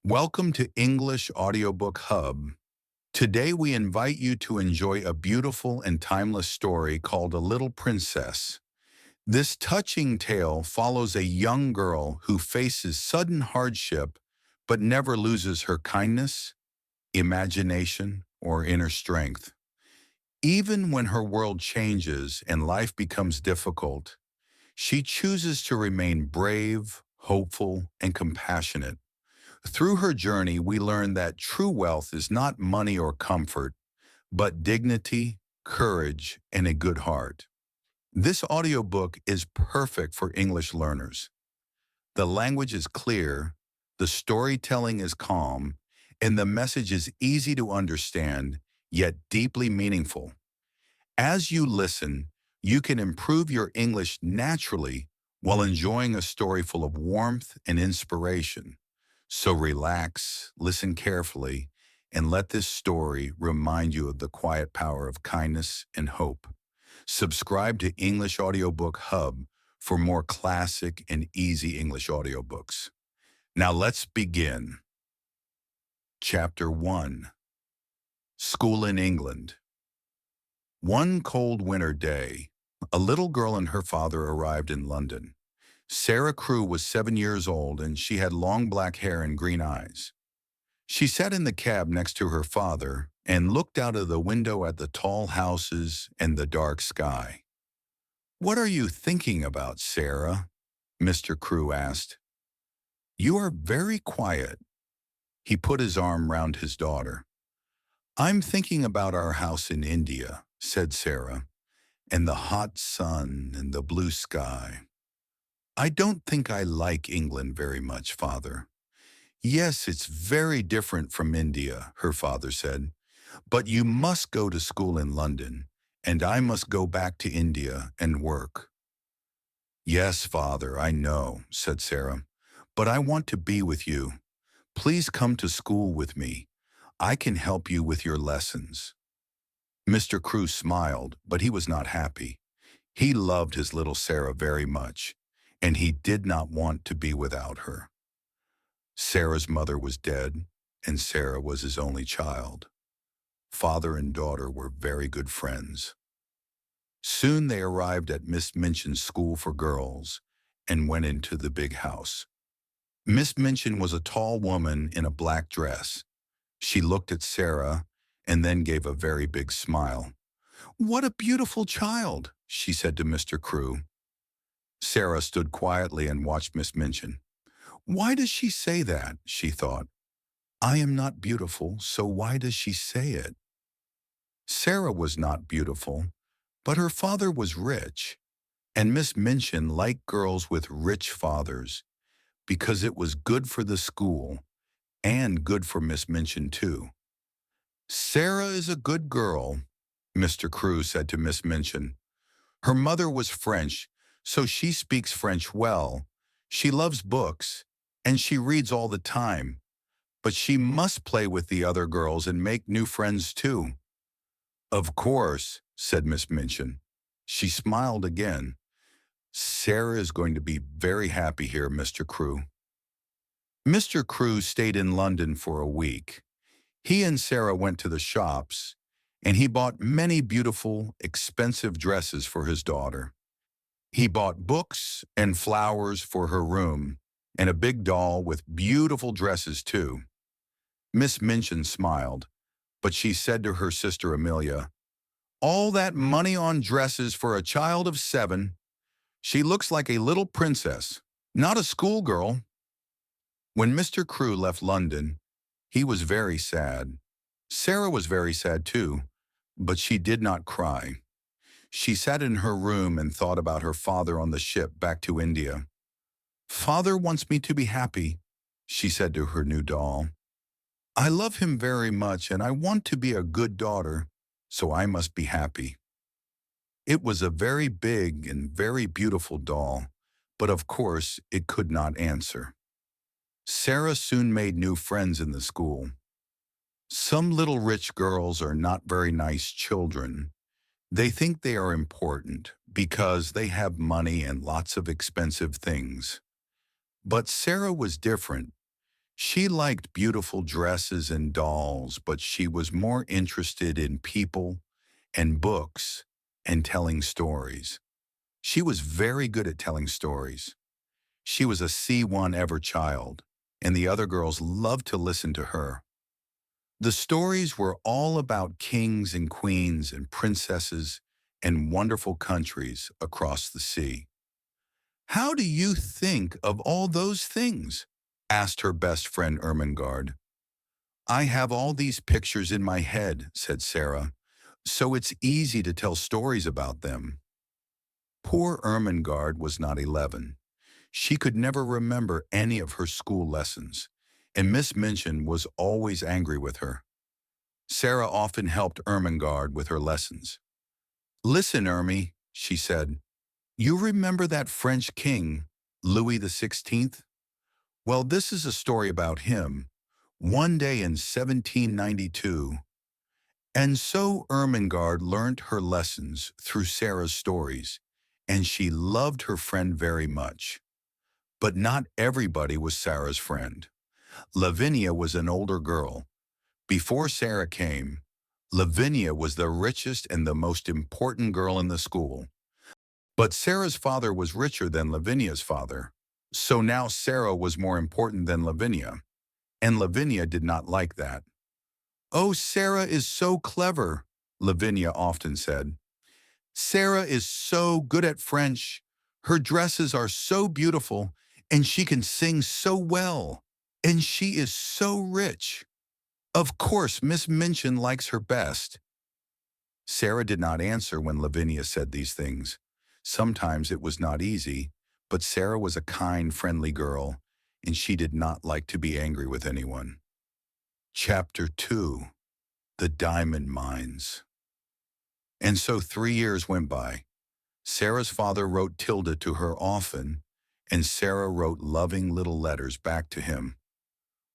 Welcome to English Audiobook Hub. Today we invite you to enjoy a beautiful and timeless story called A Little Princess. This touching tale follows a young girl who faces sudden hardship but never loses her kindness, imagination, or inner strength. Even when her world changes and life becomes difficult, she chooses to remain brave, hopeful, and compassionate. Through her journey, we learn that true wealth is not money or comfort, but dignity, courage, and a good heart. This audiobook is perfect for English learners. The language is clear, the storytelling is calm, and the message is easy to understand, yet deeply meaningful. As you listen, you can improve your English naturally while enjoying a story full of warmth and inspiration. So relax, listen carefully, and let this story remind you of the quiet power of kindness and hope. Subscribe to English Audiobook Hub for more classic and easy English audiobooks. Now let's begin. Chapter 1. School in England. One cold winter day, a little girl and her father arrived in London. Sarah Crewe was 7 years old and she had long black hair and green eyes. She sat in the cab next to her father and looked out of the window at the tall houses and the dark sky. "What are you thinking about, Sarah?" Mr. Crewe asked. "You are very quiet." He put his arm round his daughter. "I'm thinking about our house in India," said Sarah, "and the hot sun and the blue sky. I don't think I like England very much, Father." "Yes, it's very different from India," her father said. "But you must go to school in London, and I must go back to India and work." "Yes, Father, I know," said Sarah. "But I want to be with you. Please come to school with me. I can help you with your lessons." Mr. Crewe smiled, but he was not happy. He loved his little Sarah very much, and he did not want to be without her. Sarah's mother was dead, and Sarah was his only child. Father and daughter were very good friends. Soon they arrived at Miss Minchin's school for girls and went into the big house. Miss Minchin was a tall woman in a black dress. She looked at Sarah and then gave a very big smile. "What a beautiful child," she said to Mr. Crewe. Sarah stood quietly and watched Miss Minchin. "Why does she say that?" she thought. "I am not beautiful, so why does she say it?" Sarah was not beautiful, but her father was rich, and Miss Minchin liked girls with rich fathers because it was good for the school and good for Miss Minchin too. "Sarah is a good girl," Mr. Crewe said to Miss Minchin. "Her mother was French, so she speaks French well. She loves books, and she reads all the time. But she must play with the other girls and make new friends too." "Of course," said Miss Minchin. She smiled again. "Sarah is going to be very happy here, Mr. Crewe." Mr. Crewe stayed in London for a week. He and Sarah went to the shops, and he bought many beautiful, expensive dresses for his daughter. He bought books and flowers for her room, and a big doll with beautiful dresses too. Miss Minchin smiled, but she said to her sister Amelia, "All that money on dresses for a child of 7. She looks like a little princess, not a schoolgirl." When Mr. Crewe left London, he was very sad. Sarah was very sad too, but she did not cry. She sat in her room and thought about her father on the ship back to India. "Father wants me to be happy," she said to her new doll. "I love him very much and I want to be a good daughter, so I must be happy." It was a very big and very beautiful doll, but of course it could not answer. Sarah soon made new friends in the school. Some little rich girls are not very nice children. They think they are important because they have money and lots of expensive things. But Sarah was different. She liked beautiful dresses and dolls, but she was more interested in people and books and telling stories. She was very good at telling stories. She was a C1 ever child, and the other girls loved to listen to her. The stories were all about kings and queens and princesses and wonderful countries across the sea. "How do you think of all those things?" asked her best friend Ermengarde. "I have all these pictures in my head," said Sarah, "so it's easy to tell stories about them." Poor Ermengarde was not 11. She could never remember any of her school lessons, and Miss Minchin was always angry with her. Sarah often helped Ermengarde with her lessons. "Listen, Ermy," she said, "you remember that French king, Louis XVI? Well, this is a story about him. One day in 1792, and so Ermengarde learnt her lessons through Sarah's stories, and she loved her friend very much. But not everybody was Sarah's friend. Lavinia was an older girl. Before Sarah came, Lavinia was the richest and the most important girl in the school. But Sarah's father was richer than Lavinia's father. So now Sarah was more important than Lavinia, and Lavinia did not like that. "Oh, Sarah is so clever," Lavinia often said. "Sarah is so good at French. Her dresses are so beautiful, and she can sing so well. And she is so rich. Of course, Miss Minchin likes her best." Sarah did not answer when Lavinia said these things. Sometimes it was not easy, but Sarah was a kind, friendly girl, and she did not like to be angry with anyone. Chapter 2. The Diamond Mines. And so 3 years went by. Sarah's father wrote Tilda to her often, and Sarah wrote loving little letters back to him.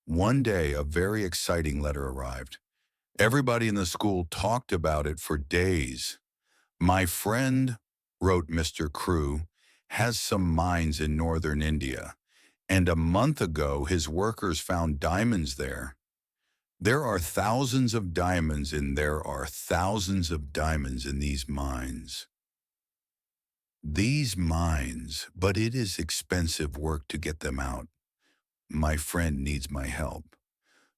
One day, a very exciting letter arrived. Everybody in the school talked about it for days. "My friend," wrote Mr. Crew, "has some mines in northern India, and a month ago his workers found diamonds there. There are thousands of diamonds, and there are thousands of diamonds in these mines. These mines, but it is expensive work to get them out. My friend needs my help.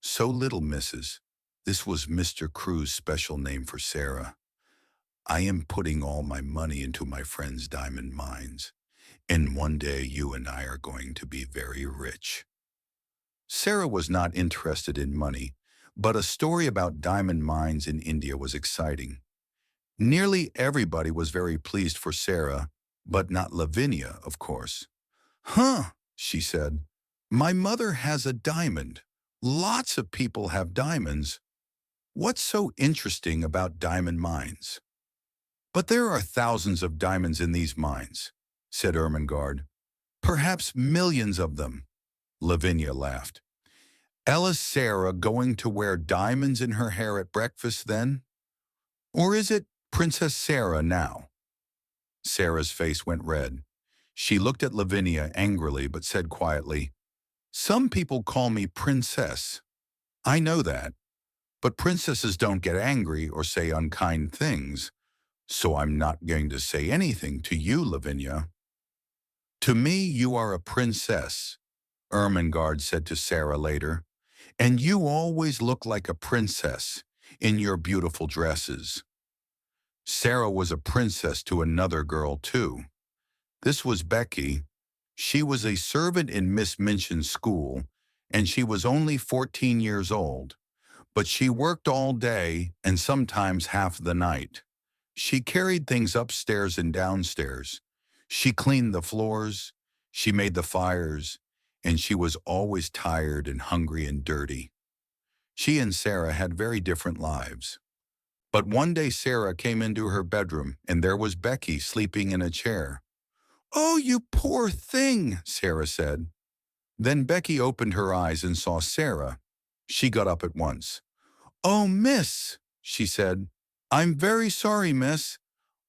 So little Mrs." This was Mr. Crew's special name for Sarah. "I am putting all my money into my friend's diamond mines, and one day you and I are going to be very rich." Sarah was not interested in money, but a story about diamond mines in India was exciting. Nearly everybody was very pleased for Sarah, but not Lavinia, of course. "Huh," she said. "My mother has a diamond. Lots of people have diamonds. What's so interesting about diamond mines?" "But there are thousands of diamonds in these mines," said Ermengarde. "Perhaps millions of them." Lavinia laughed. "Ella Sarah going to wear diamonds in her hair at breakfast then? Or is it Princess Sarah now?" Sarah's face went red. She looked at Lavinia angrily but said quietly, "Some people call me Princess. I know that. But princesses don't get angry or say unkind things, so I'm not going to say anything to you, Lavinia." "To me, you are a princess," Ermengarde said to Sarah later, "and you always look like a princess in your beautiful dresses." Sarah was a princess to another girl, too. This was Becky. She was a servant in Miss Minchin's school, and she was only 14 years old. But she worked all day and sometimes half the night. She carried things upstairs and downstairs. She cleaned the floors, she made the fires, and she was always tired and hungry and dirty. She and Sarah had very different lives. But one day Sarah came into her bedroom, and there was Becky sleeping in a chair. "Oh, you poor thing," Sarah said. Then Becky opened her eyes and saw Sarah. She got up at once. "Oh, miss," she said. "I'm very sorry, miss.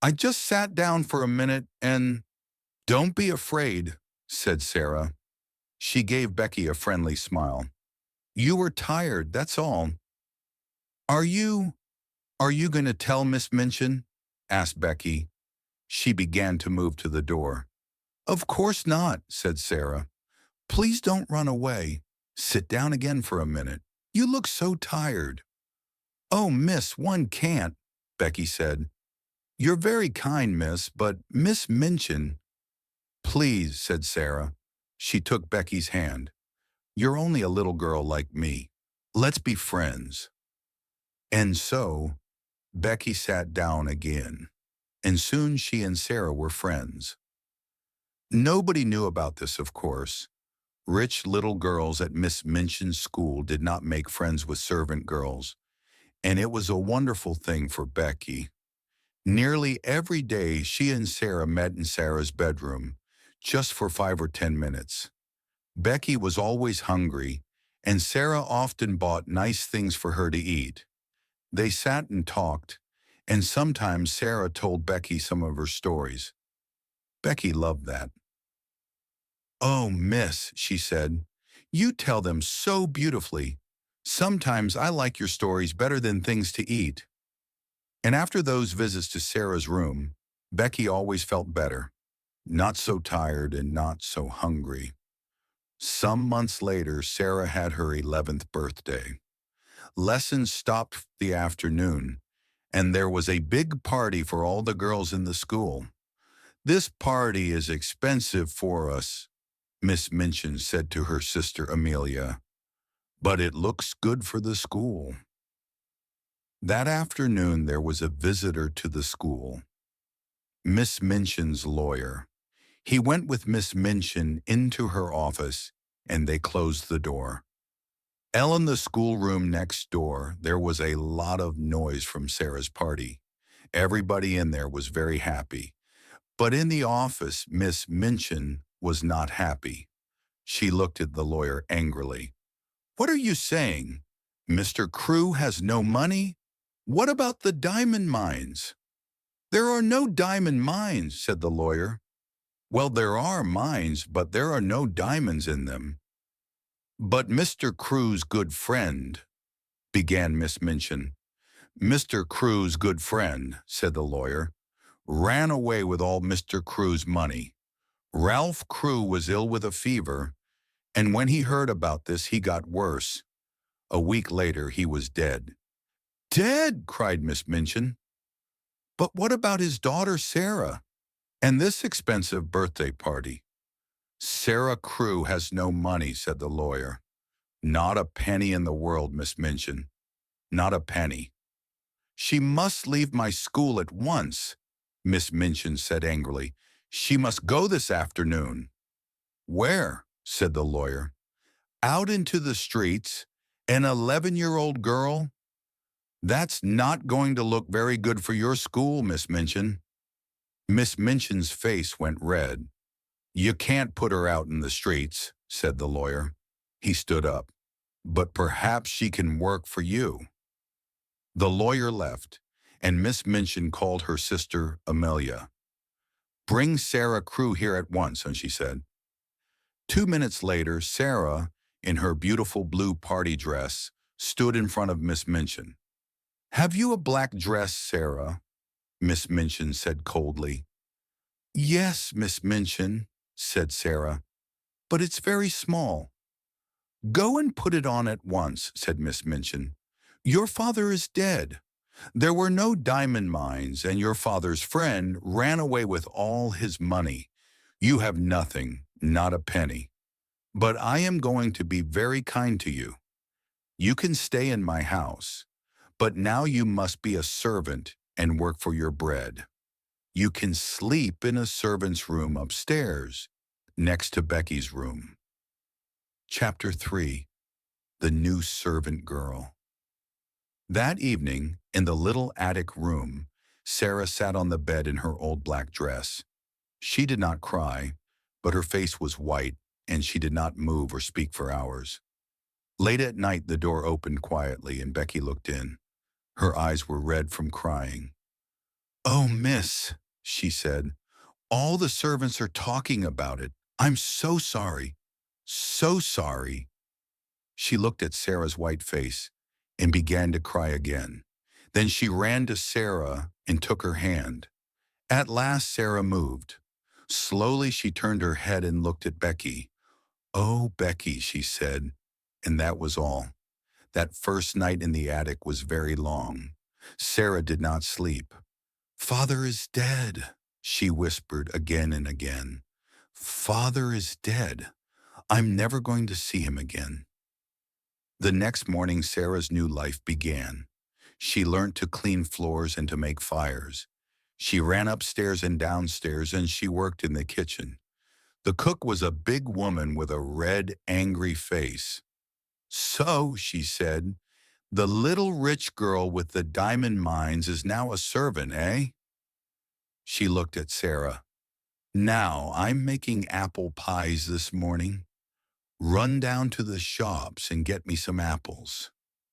I just sat down for a minute and—" "Don't be afraid," said Sarah. She gave Becky a friendly smile. You were tired, that's all. Are you, are you going to tell Miss Minchin? Asked Becky. She began to move to the door. Of course not, said Sarah. Please don't run away. Sit down again for a minute. You look so tired. Oh, miss, one can't, Becky said. You're very kind, miss, but Miss Minchin. Please, said Sarah. She took Becky's hand. You're only a little girl like me. Let's be friends. And so, Becky sat down again, and soon she and Sarah were friends. Nobody knew about this, of course. Rich little girls at Miss Minchin's school did not make friends with servant girls, and it was a wonderful thing for Becky. Nearly every day she and Sarah met in Sarah's bedroom, just for 5 or 10 minutes. Becky was always hungry, and Sarah often bought nice things for her to eat. They sat and talked, and sometimes Sarah told Becky some of her stories. Becky loved that. Oh, miss, she said, you tell them so beautifully. Sometimes I like your stories better than things to eat. And after those visits to Sarah's room, Becky always felt better, not so tired and not so hungry. Some months later, Sarah had her 11th birthday. Lessons stopped for the afternoon, and there was a big party for all the girls in the school. This party is expensive for us, Miss Minchin said to her sister Amelia, but it looks good for the school. That afternoon there was a visitor to the school, Miss Minchin's lawyer. He went with Miss Minchin into her office, and they closed the door. In the schoolroom next door, there was a lot of noise from Sarah's party. Everybody in there was very happy. But in the office, Miss Minchin was not happy. She looked at the lawyer angrily. What are you saying? Mr. Crew has no money? What about the diamond mines? There are no diamond mines, said the lawyer. Well, there are mines, but there are no diamonds in them. But Mr. Crew's good friend, began Miss Minchin. Mr. Crew's good friend, said the lawyer, ran away with all Mr. Crew's money. Ralph Crew was ill with a fever, and when he heard about this, he got worse. A week later, he was dead. Dead, cried Miss Minchin. But what about his daughter, Sarah? And this expensive birthday party? Sarah Crew has no money, said the lawyer. Not a penny in the world, Miss Minchin. Not a penny. She must leave my school at once, Miss Minchin said angrily. She must go this afternoon. Where? Said the lawyer. Out into the streets. An 11-year-old girl? That's not going to look very good for your school, Miss Minchin. Miss Minchin's face went red. You can't put her out in the streets, said the lawyer. He stood up. But perhaps she can work for you. The lawyer left, and Miss Minchin called her sister Amelia. Bring Sarah Crew here at once, she said. 2 minutes later, Sarah, in her beautiful blue party dress, stood in front of Miss Minchin. Have you a black dress, Sarah? Miss Minchin said coldly. Yes, Miss Minchin, said Sarah, but it's very small. Go and put it on at once, said Miss Minchin. Your father is dead. There were no diamond mines, and your father's friend ran away with all his money. You have nothing, not a penny. But I am going to be very kind to you. You can stay in my house, but now you must be a servant and work for your bread. You can sleep in a servant's room upstairs, next to Becky's room. Chapter 3. The New Servant Girl. That evening, in the little attic room, Sarah sat on the bed in her old black dress. She did not cry, but her face was white, and she did not move or speak for hours. Late at night, the door opened quietly, and Becky looked in. Her eyes were red from crying. Oh, miss, she said, all the servants are talking about it. I'm so sorry. So sorry. She looked at Sarah's white face and began to cry again. Then she ran to Sarah and took her hand. At last Sarah moved. Slowly she turned her head and looked at Becky. "Oh, Becky," she said, and that was all. That first night in the attic was very long. Sarah did not sleep. "Father is dead," she whispered again and again. "Father is dead. I'm never going to see him again." The next morning, Sarah's new life began. She learned to clean floors and to make fires. She ran upstairs and downstairs, and she worked in the kitchen. The cook was a big woman with a red, angry face. "So," she said, "the little rich girl with the diamond mines is now a servant, eh?" She looked at Sarah. "Now I'm making apple pies this morning. Run down to the shops and get me some apples.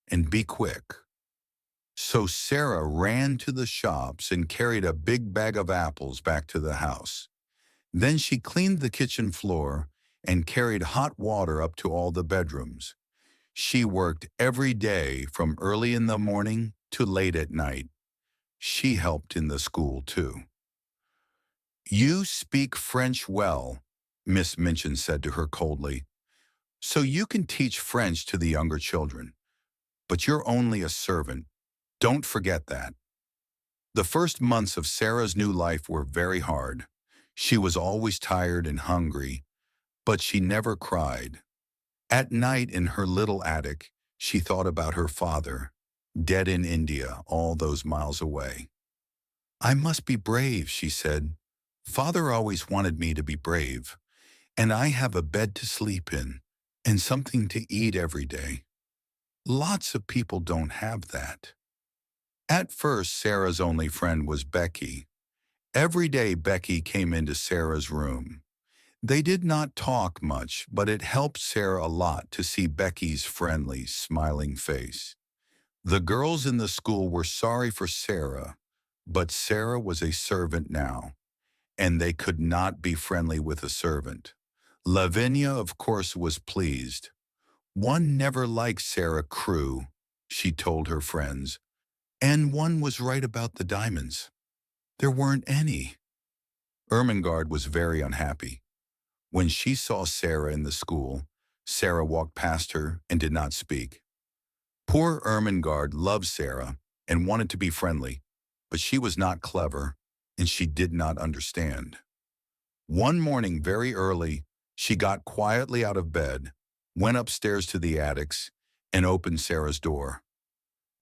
And be quick." So Sarah ran to the shops and carried a big bag of apples back to the house. Then she cleaned the kitchen floor and carried hot water up to all the bedrooms. She worked every day from early in the morning to late at night. She helped in the school too. "You speak French well," Miss Minchin said to her coldly, "so you can teach French to the younger children. But you're only a servant. Don't forget that." The first months of Sarah's new life were very hard. She was always tired and hungry, but she never cried. At night in her little attic, she thought about her father, dead in India, all those miles away. "I must be brave," she said. "Father always wanted me to be brave, and I have a bed to sleep in and something to eat every day. Lots of people don't have that." At first, Sarah's only friend was Becky. Every day Becky came into Sarah's room. They did not talk much, but it helped Sarah a lot to see Becky's friendly, smiling face. The girls in the school were sorry for Sarah, but Sarah was a servant now, and they could not be friendly with a servant. Lavinia, of course, was pleased. "One never liked Sarah Crew," she told her friends, "and one was right about the diamonds. There weren't any." Ermengarde was very unhappy. When she saw Sarah in the school, Sarah walked past her and did not speak. Poor Ermengarde loved Sarah and wanted to be friendly, but she was not clever, and she did not understand. One morning very early, she got quietly out of bed, went upstairs to the attics, and opened Sarah's door.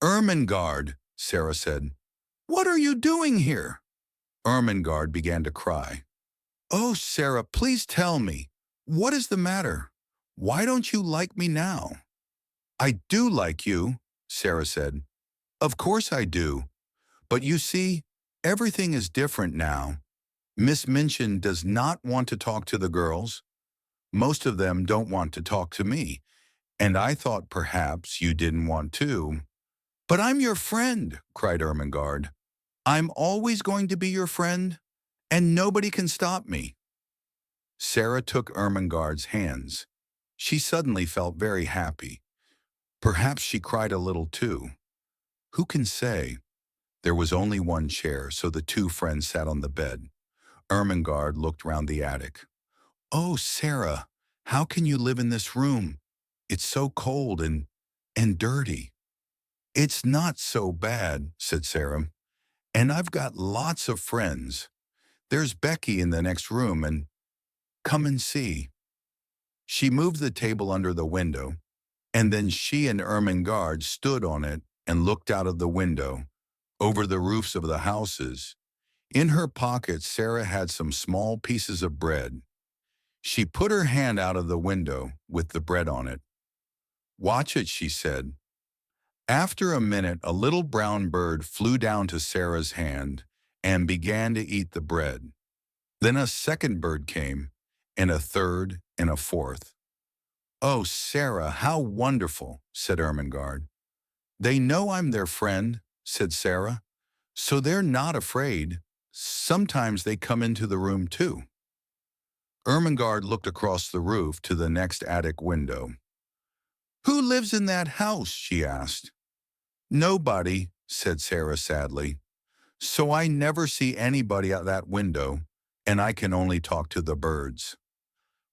"Ermengarde," Sarah said, "what are you doing here?" Ermengarde began to cry. "Oh, Sarah, please tell me, what is the matter? Why don't you like me now?" "I do like you," Sarah said. "Of course I do. But you see, everything is different now. Miss Minchin does not want to talk to the girls. Most of them don't want to talk to me, and I thought perhaps you didn't want to." "But I'm your friend," cried Ermengarde. "I'm always going to be your friend, and nobody can stop me." Sarah took Ermengarde's hands. She suddenly felt very happy. Perhaps she cried a little too. Who can say? There was only one chair, so the two friends sat on the bed. Ermengarde looked round the attic. "Oh, Sarah, how can you live in this room? It's so cold and dirty." "It's not so bad," said Sarah, "and I've got lots of friends. There's Becky in the next room, and come and see." She moved the table under the window, and then she and Ermengarde stood on it and looked out of the window, over the roofs of the houses. In her pocket, Sarah had some small pieces of bread. She put her hand out of the window with the bread on it. "Watch it," she said. After a minute, a little brown bird flew down to Sarah's hand and began to eat the bread. Then a second bird came, and a third and a fourth. "Oh, Sarah, how wonderful," said Ermengarde. "They know I'm their friend," said Sarah, "so they're not afraid. Sometimes they come into the room too." Ermengarde looked across the roof to the next attic window. "Who lives in that house?" she asked. "Nobody," said Sarah sadly. "So I never see anybody at that window, and I can only talk to the birds."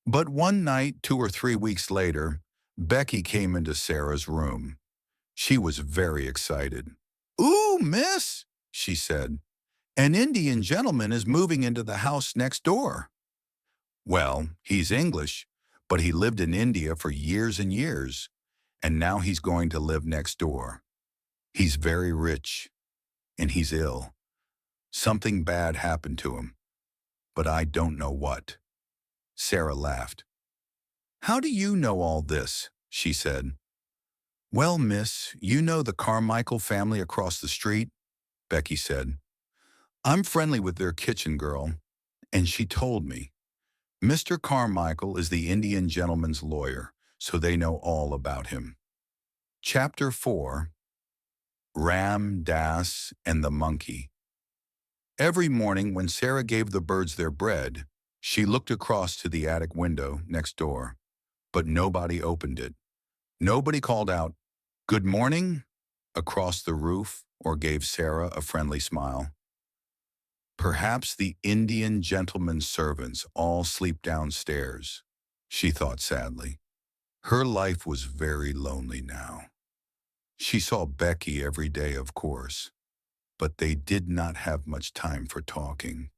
But one night, 2 or 3 weeks later, Becky came into Sarah's room. She was very excited. "Ooh, miss," she said, "an Indian gentleman is moving into the house next door." Well, he's English, but he lived in India for years and years, and now he's going to live next door. He's very rich, and he's ill. Something bad happened to him, but I don't know what. Sarah laughed. "How do you know all this?" she said. "Well, miss, you know the Carmichael family across the street," Becky said. "I'm friendly with their kitchen girl, and she told me. Mr. Carmichael is the Indian gentleman's lawyer, so they know all about him." Chapter 4. Ram Dass and the Monkey. Every morning when Sarah gave the birds their bread, she looked across to the attic window next door, but nobody opened it. Nobody called out, "Good morning," across the roof or gave Sarah a friendly smile. Perhaps the Indian gentleman's servants all sleep downstairs, she thought sadly. Her life was very lonely now. She saw Becky every day, of course, but they did not have much time for talking.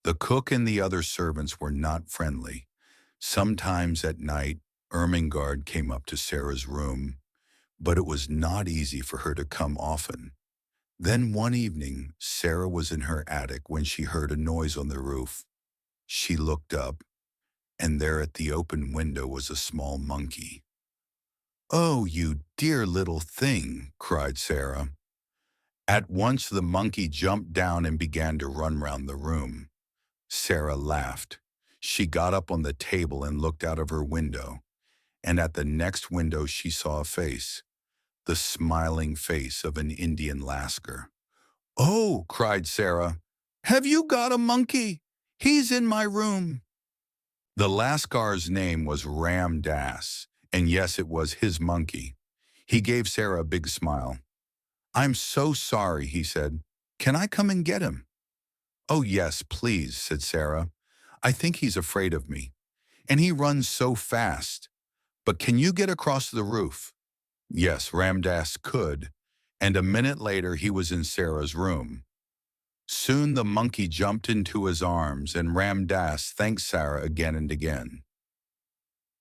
The cook and the other servants were not friendly. Sometimes at night, Ermengarde came up to Sarah's room, but it was not easy for her to come often. Then one evening, Sarah was in her attic when she heard a noise on the roof. She looked up, and there at the open window was a small monkey. "Oh, you dear little thing," cried Sarah. At once the monkey jumped down and began to run round the room. Sarah laughed. She got up on the table and looked out of her window, and at the next window she saw a face, the smiling face of an Indian Lascar. "Oh," cried Sarah, "have you got a monkey? He's in my room." The Lascar's name was Ram Dass, and yes, it was his monkey. He gave Sarah a big smile. "I'm so sorry," he said. "Can I come and get him?" "Oh, yes, please," said Sarah. "I think he's afraid of me, and he runs so fast. But can you get across the roof?" Yes, Ram Dass could, and a minute later he was in Sarah's room. Soon the monkey jumped into his arms, and Ram Dass thanked Sarah again and again.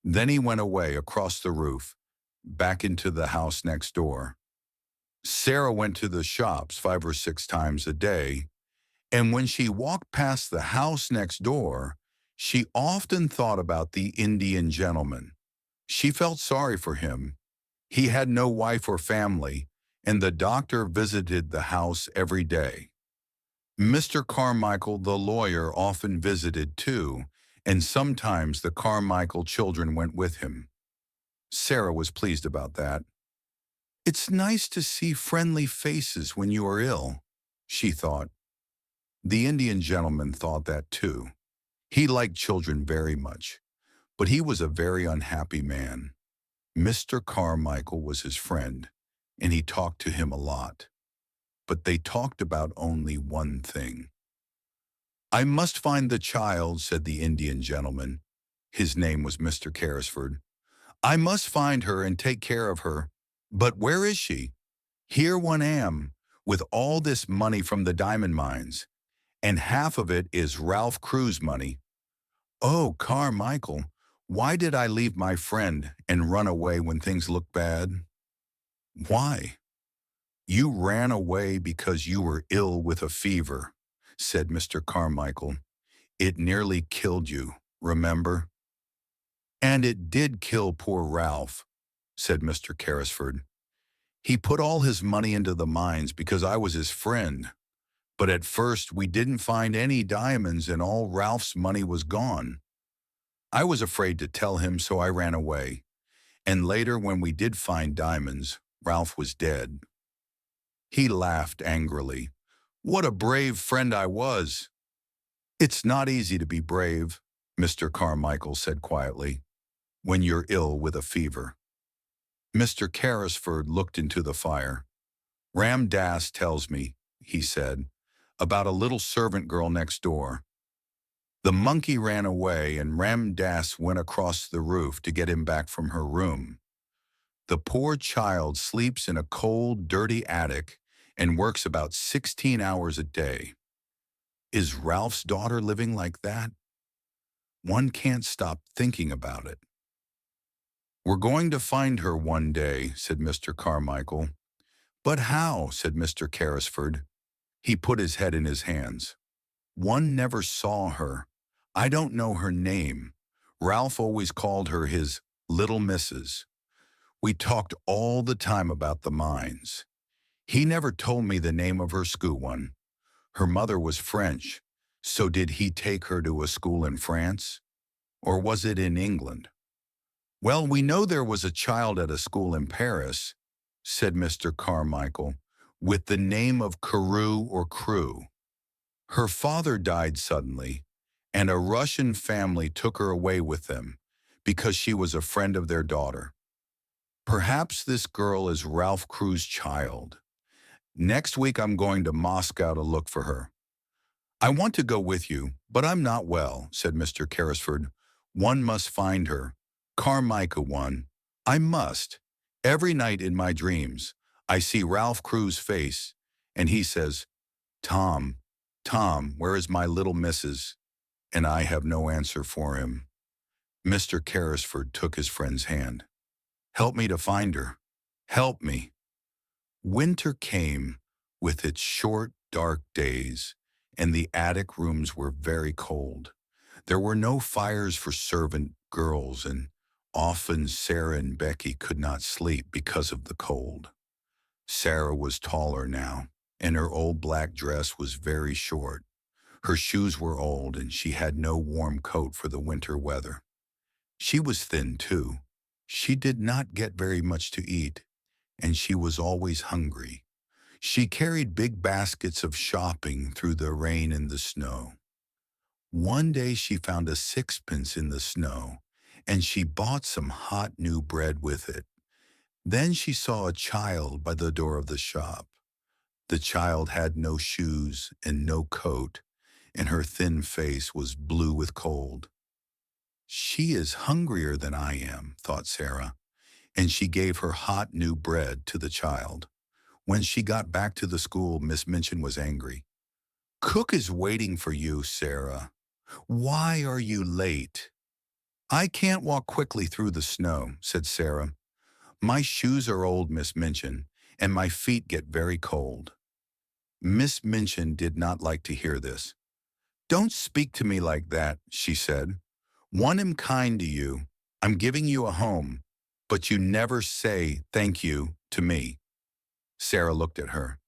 Then he went away across the roof, back into the house next door. Sarah went to the shops 5 or 6 times a day, and when she walked past the house next door, she often thought about the Indian gentleman. She felt sorry for him. He had no wife or family, and the doctor visited the house every day. Mr. Carmichael, the lawyer, often visited too, and sometimes the Carmichael children went with him. Sarah was pleased about that. "It's nice to see friendly faces when you are ill," she thought. The Indian gentleman thought that too. He liked children very much, but he was a very unhappy man. Mr. Carmichael was his friend, and he talked to him a lot. But they talked about only one thing. "I must find the child," said the Indian gentleman. His name was Mr. Carrisford. "I must find her and take care of her. But where is she? Here one am, with all this money from the diamond mines, and half of it is Ralph Crew's money. Oh, Carmichael, why did I leave my friend and run away when things looked bad?" "Why? You ran away because you were ill with a fever," said Mr. Carmichael. "It nearly killed you, remember?" "And it did kill poor Ralph," said Mr. Carrisford. "He put all his money into the mines because I was his friend. But at first we didn't find any diamonds and all Ralph's money was gone. I was afraid to tell him, so I ran away. And later, when we did find diamonds, Ralph was dead." He laughed angrily. "What a brave friend I was." "It's not easy to be brave," Mr. Carmichael said quietly, "when you're ill with a fever." Mr. Carrisford looked into the fire. Ram Dass tells me, he said, about a little servant girl next door. The monkey ran away and Ram Dass went across the roof to get him back from her room. The poor child sleeps in a cold, dirty attic and works about 16 hours a day. Is Ralph's daughter living like that? One can't stop thinking about it. We're going to find her one day, said Mr. Carmichael. But how? Said Mr. Carrisford. He put his head in his hands. One never saw her. I don't know her name. Ralph always called her his little missus. We talked all the time about the mines. He never told me the name of her school one. Her mother was French, so did he take her to a school in France? Or was it in England? Well, we know there was a child at a school in Paris, said Mr. Carmichael, with the name of Carew or Crew. Her father died suddenly, and a Russian family took her away with them because she was a friend of their daughter. Perhaps this girl is Ralph Crew's child. Next week I'm going to Moscow to look for her. I want to go with you, but I'm not well, said Mr. Carrisford. One must find her. Carmichael one. I must. Every night in my dreams, I see Ralph Crew's face, and he says, Tom, Tom, where is my little missus? And I have no answer for him. Mr. Carrisford took his friend's hand. Help me to find her. Help me. Winter came with its short, dark days, and the attic rooms were very cold. There were no fires for servant girls, and often Sarah and Becky could not sleep because of the cold. Sarah was taller now, and her old black dress was very short. Her shoes were old, and she had no warm coat for the winter weather. She was thin, too. She did not get very much to eat, and she was always hungry. She carried big baskets of shopping through the rain and the snow. One day she found a sixpence in the snow, and she bought some hot new bread with it. Then she saw a child by the door of the shop. The child had no shoes and no coat, and her thin face was blue with cold. She is hungrier than I am, thought Sarah, and she gave her hot new bread to the child. When she got back to the school, Miss Minchin was angry. Cook is waiting for you, Sarah. Why are you late? I can't walk quickly through the snow, said Sarah. My shoes are old, Miss Minchin, and my feet get very cold. Miss Minchin did not like to hear this. Don't speak to me like that, she said. One am kind to you. I'm giving you a home, but you never say thank you to me. Sarah looked at her.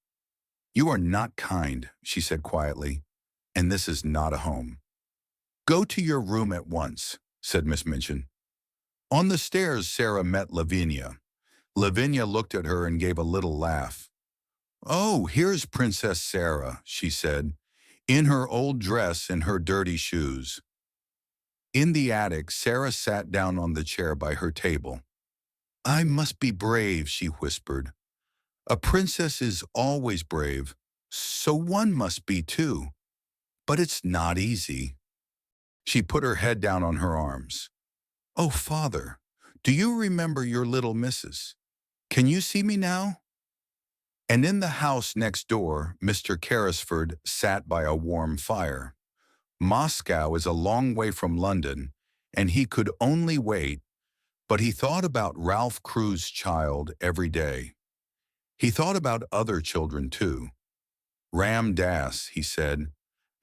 You are not kind, she said quietly, and this is not a home. Go to your room at once, said Miss Minchin. On the stairs, Sarah met Lavinia. Lavinia looked at her and gave a little laugh. Oh, here's Princess Sarah, she said, in her old dress and her dirty shoes. In the attic, Sarah sat down on the chair by her table. I must be brave, she whispered. A princess is always brave, so one must be too. But it's not easy. She put her head down on her arms. Oh, Father, do you remember your little missus? Can you see me now? And in the house next door, Mr. Carrisford sat by a warm fire. Moscow is a long way from London, and he could only wait, but he thought about Ralph Crew's child every day. He thought about other children, too. Ram Dass, he said,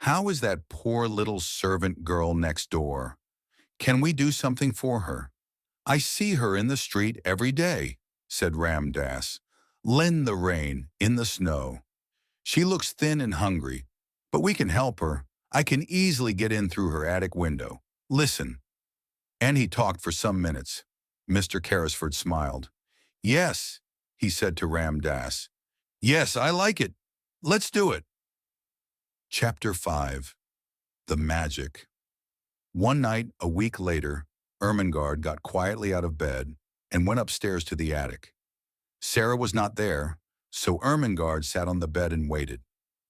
how is that poor little servant girl next door? Can we do something for her? I see her in the street every day, said Ram Dass. Lend the rain in the snow. She looks thin and hungry, but we can help her. I can easily get in through her attic window. Listen. And he talked for some minutes. Mr. Carrisford smiled. Yes, he said to Ram Dass. Yes, I like it. Let's do it. Chapter 5. The Magic. One night, a week later, Ermengarde got quietly out of bed, and went upstairs to the attic. Sarah was not there, so Ermengarde sat on the bed and waited.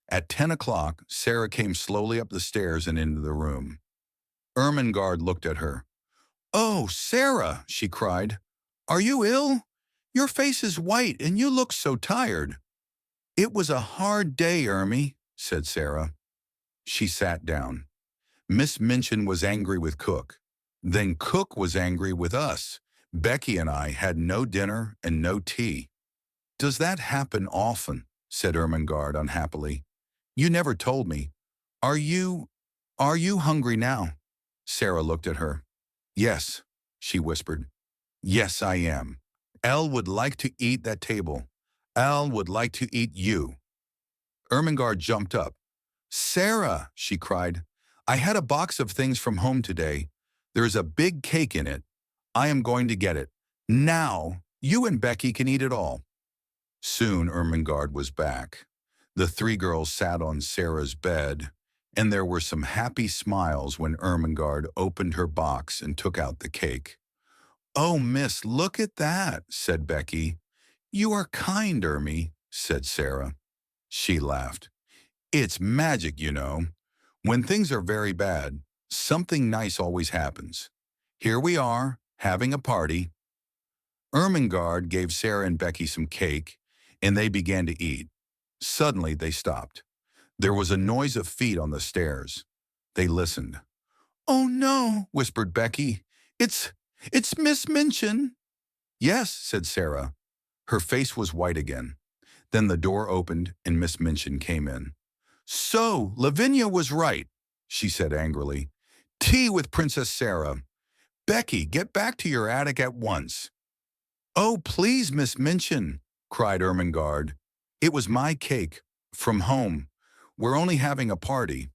At 10 o'clock, Sarah came slowly up the stairs and into the room. Ermengarde looked at her. "Oh, Sarah," she cried. "Are you ill? Your face is white and you look so tired." "It was a hard day, Ermy," said Sarah. She sat down. Miss Minchin was angry with Cook. Then Cook was angry with us. Becky and I had no dinner and no tea. "Does that happen often?" said Ermengarde unhappily. "You never told me. Are you hungry now?" Sarah looked at her. "Yes," she whispered. "Yes, I am. Elle would like to eat that table. Elle would like to eat you." Ermengarde jumped up. "Sarah," she cried, "I had a box of things from home today. There is a big cake in it. I am going to get it. Now, you and Becky can eat it all." Soon Ermengarde was back. The three girls sat on Sarah's bed, and there were some happy smiles when Ermengarde opened her box and took out the cake. "Oh, miss, look at that," said Becky. "You are kind, Ermy," said Sarah. She laughed. "It's magic, you know. When things are very bad, something nice always happens. Here we are, having a party." Ermengarde gave Sarah and Becky some cake, and they began to eat. Suddenly they stopped. There was a noise of feet on the stairs. They listened. "Oh no," whispered Becky. It's Miss Minchin." "Yes," said Sarah. Her face was white again. Then the door opened and Miss Minchin came in. "So, Lavinia was right," she said angrily. "Tea with Princess Sarah. Becky, get back to your attic at once." "Oh, please, Miss Minchin," cried Ermengarde. "It was my cake, from home. We're only having a party."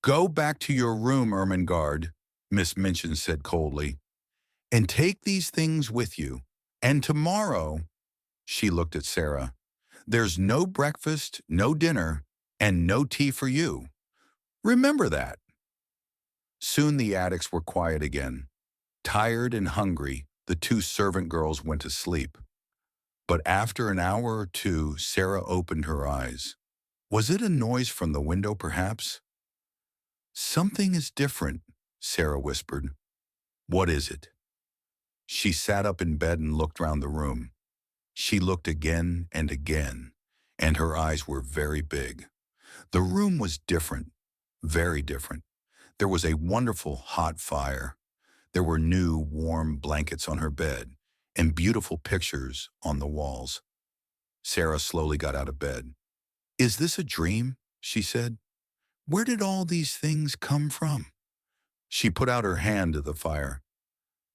"Go back to your room, Ermengarde," Miss Minchin said coldly, "and take these things with you. And tomorrow," she looked at Sarah, "there's no breakfast, no dinner, and no tea for you. Remember that." Soon the attics were quiet again. Tired and hungry, the two servant girls went to sleep. But after an hour or two, Sarah opened her eyes. Was it a noise from the window, perhaps? "Something is different," Sarah whispered. "What is it?" She sat up in bed and looked round the room. She looked again and again, and her eyes were very big. The room was different, very different. There was a wonderful hot fire. There were new, warm blankets on her bed, and beautiful pictures on the walls. Sarah slowly got out of bed. "Is this a dream?" she said. "Where did all these things come from?" She put out her hand to the fire.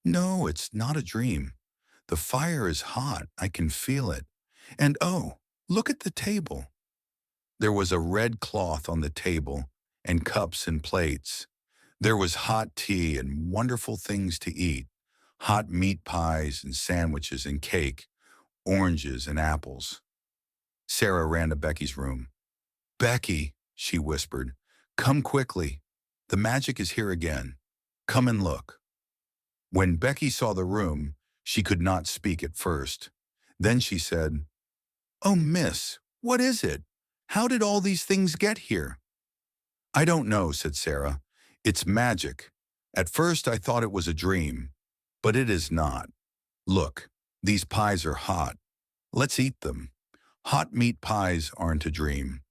"No, it's not a dream. The fire is hot. I can feel it. And oh, look at the table." There was a red cloth on the table, and cups and plates. There was hot tea and wonderful things to eat, hot meat pies and sandwiches and cake, oranges and apples. Sarah ran to Becky's room. "Becky," she whispered, "come quickly. The magic is here again. Come and look." When Becky saw the room, she could not speak at first. Then she said, "Oh, miss, what is it? How did all these things get here?" "I don't know," said Sarah. "It's magic. At first I thought it was a dream, but it is not. Look, these pies are hot. Let's eat them. Hot meat pies aren't a dream."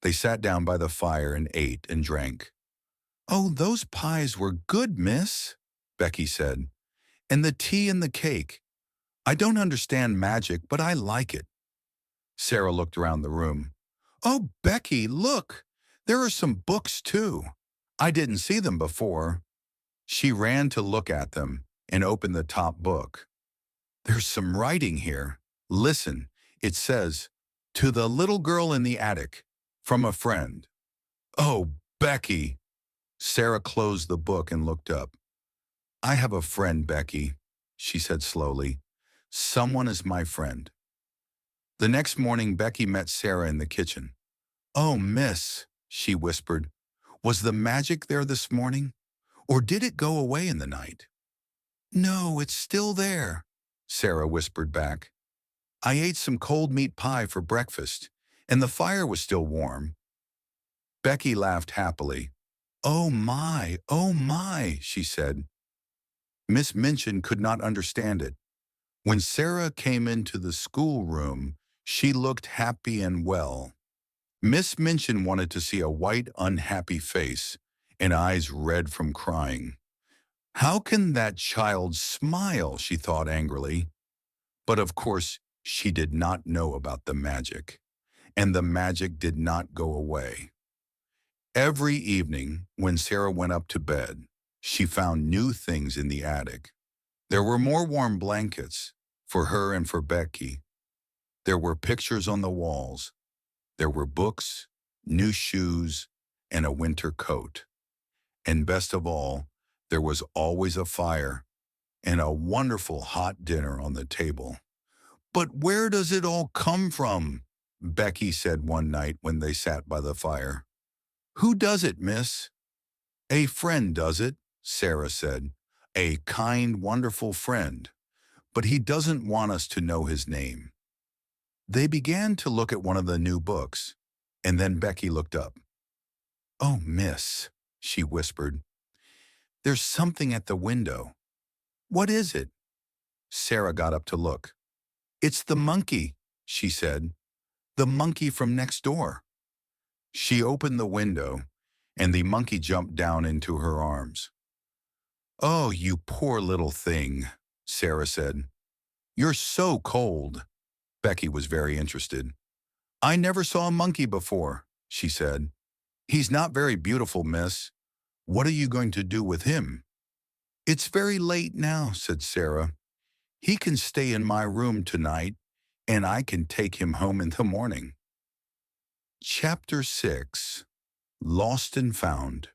They sat down by the fire and ate and drank. "Oh, those pies were good, miss," Becky said. "And the tea and the cake. I don't understand magic, but I like it." Sarah looked around the room. "Oh, Becky, look! There are some books, too. I didn't see them before." She ran to look at them and opened the top book. "There's some writing here. Listen, it says, 'To the little girl in the attic, from a friend.'" "Oh, Becky!" Sarah closed the book and looked up. "I have a friend, Becky," she said slowly. "Someone is my friend." The next morning, Becky met Sarah in the kitchen. "Oh, miss," she whispered, "was the magic there this morning? Or did it go away in the night?" "No, it's still there," Sarah whispered back. I ate some cold meat pie for breakfast, and the fire was still warm. Becky laughed happily. Oh my, she said. Miss Minchin could not understand it. When Sarah came into the schoolroom, she looked happy and well. Miss Minchin wanted to see a white, unhappy face and eyes red from crying. How can that child smile, she thought angrily. But of course, she did not know about the magic, and the magic did not go away. Every evening, when Sarah went up to bed, she found new things in the attic. There were more warm blankets for her and for Becky. There were pictures on the walls. There were books, new shoes, and a winter coat. And best of all, there was always a fire and a wonderful hot dinner on the table. But where does it all come from? Becky said one night when they sat by the fire. Who does it, miss? A friend does it, Sarah said. A kind, wonderful friend. But he doesn't want us to know his name. They began to look at one of the new books, and then Becky looked up. Oh, miss, she whispered. There's something at the window. What is it? Sarah got up to look. It's the monkey, she said. The monkey from next door. She opened the window, and the monkey jumped down into her arms. Oh, you poor little thing, Sarah said. You're so cold. Becky was very interested. I never saw a monkey before, she said. He's not very beautiful, miss. What are you going to do with him? It's very late now, said Sarah. He can stay in my room tonight, and I can take him home in the morning. Chapter 6. Lost and Found.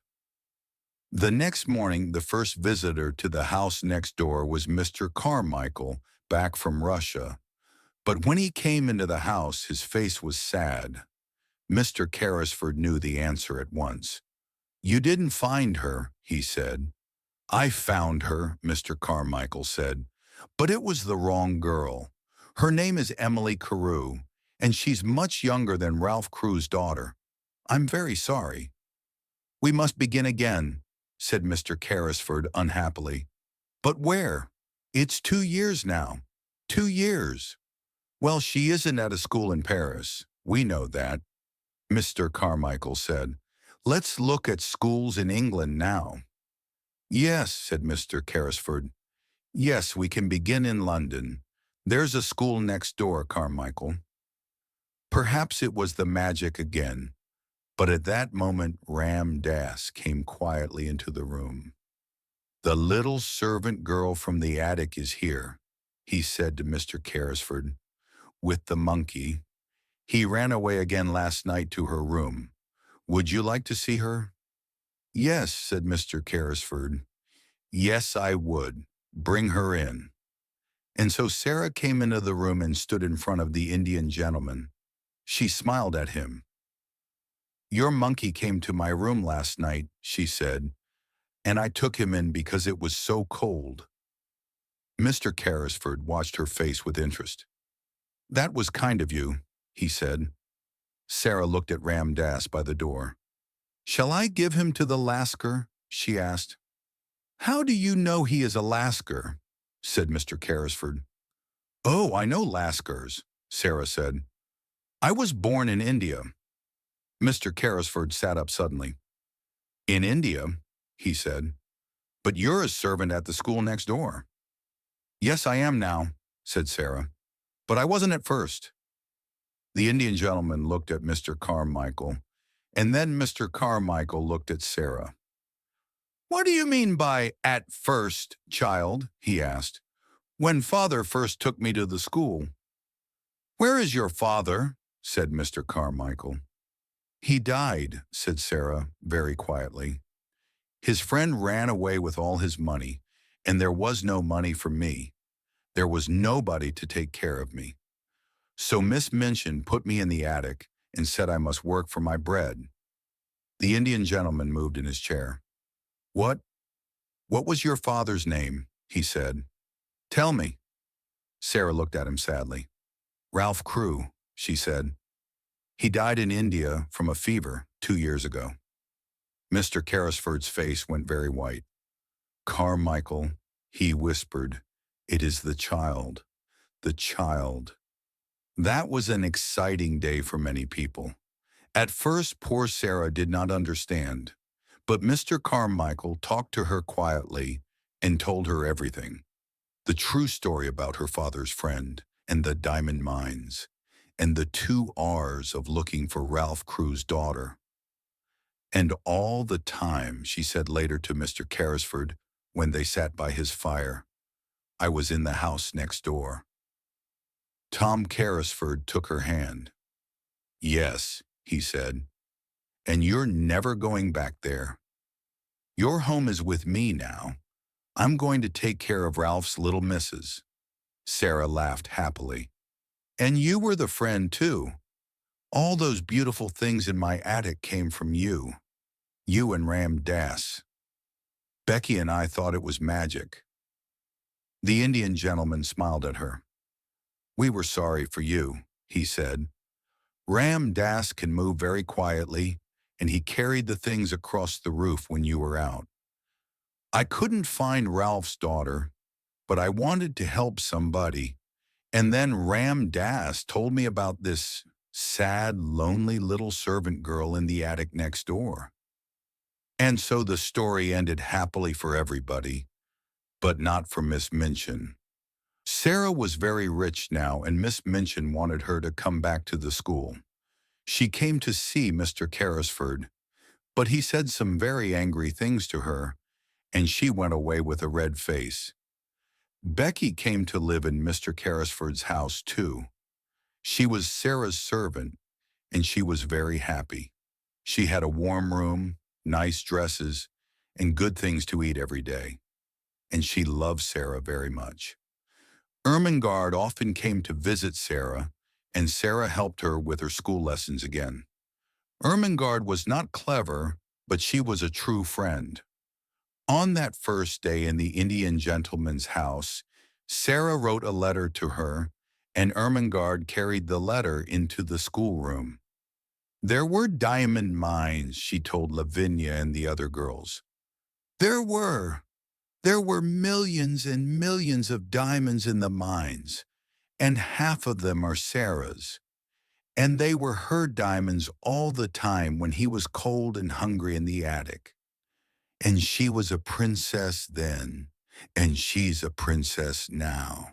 The next morning, the first visitor to the house next door was Mr. Carmichael, back from Russia. But when he came into the house, his face was sad. Mr. Carrisford knew the answer at once. You didn't find her, he said. I found her, Mr. Carmichael said. But it was the wrong girl. Her name is Emily Carew, and she's much younger than Ralph Carew's daughter. I'm very sorry. We must begin again, said Mr. Carrisford unhappily. But where? It's 2 years now. 2 years. Well, she isn't at a school in Paris. We know that, Mr. Carmichael said. Let's look at schools in England now. Yes, said Mr. Carrisford. Yes, we can begin in London. There's a school next door, Carmichael. Perhaps it was the magic again, but at that moment Ram Dass came quietly into the room. The little servant girl from the attic is here, he said to Mr. Carrisford, with the monkey. He ran away again last night to her room. Would you like to see her? Yes, said Mr. Carrisford. Yes, I would. Bring her in. And so Sarah came into the room and stood in front of the Indian gentleman. She smiled at him. Your monkey came to my room last night, she said, and I took him in because it was so cold. Mr. Carrisford watched her face with interest. That was kind of you, he said. Sarah looked at Ram Dass by the door. Shall I give him to the Lascar? She asked. How do you know he is a Lascar? Said Mr. Carrisford. Oh, I know Lascars, Sarah said. I was born in India. Mr. Carrisford sat up suddenly. In India, he said. But you're a servant at the school next door. Yes, I am now, said Sarah. But I wasn't at first. The Indian gentleman looked at Mr. Carmichael, and then Mr. Carmichael looked at Sarah. What do you mean by at first, child? He asked. When father first took me to the school. Where is your father? Said Mr. Carmichael. He died, said Sarah very quietly. His friend ran away with all his money, and there was no money for me. There was nobody to take care of me. So Miss Minchin put me in the attic and said I must work for my bread. The Indian gentleman moved in his chair. What was your father's name? He said. Tell me. Sarah looked at him sadly. Ralph Crewe, she said. He died in India from a fever 2 years ago. Mr. Carrisford's face went very white. Carmichael, he whispered, it is the child, the child. That was an exciting day for many people. At first, poor Sarah did not understand, but Mr. Carmichael talked to her quietly and told her everything. The true story about her father's friend and the diamond mines, and the 2 R's of looking for Ralph Crewe's daughter. And all the time, she said later to Mr. Carrisford when they sat by his fire, I was in the house next door. Tom Carrisford took her hand. Yes, he said, and you're never going back there. Your home is with me now. I'm going to take care of Ralph's little missus. Sarah laughed happily. And you were the friend too. All those beautiful things in my attic came from you. You and Ram Dass. Becky and I thought it was magic. The Indian gentleman smiled at her. We were sorry for you, he said. Ram Dass can move very quietly, and he carried the things across the roof when you were out. I couldn't find Ralph's daughter, but I wanted to help somebody. And then Ram Dass told me about this sad, lonely little servant girl in the attic next door. And so the story ended happily for everybody, but not for Miss Minchin. Sarah was very rich now, and Miss Minchin wanted her to come back to the school. She came to see Mr. Carrisford, but he said some very angry things to her, and she went away with a red face. Becky came to live in Mr. Carrisford's house too. She was Sarah's servant, and she was very happy. She had a warm room, nice dresses, and good things to eat every day. And she loved Sarah very much. Ermengarde often came to visit Sarah, and Sarah helped her with her school lessons again. Ermengarde was not clever, but she was a true friend. On that first day in the Indian gentleman's house, Sarah wrote a letter to her, and Ermengarde carried the letter into the schoolroom. There were diamond mines, she told Lavinia and the other girls. There were millions and millions of diamonds in the mines, and half of them are Sarah's. And they were her diamonds all the time when he was cold and hungry in the attic. And she was a princess then, and she's a princess now.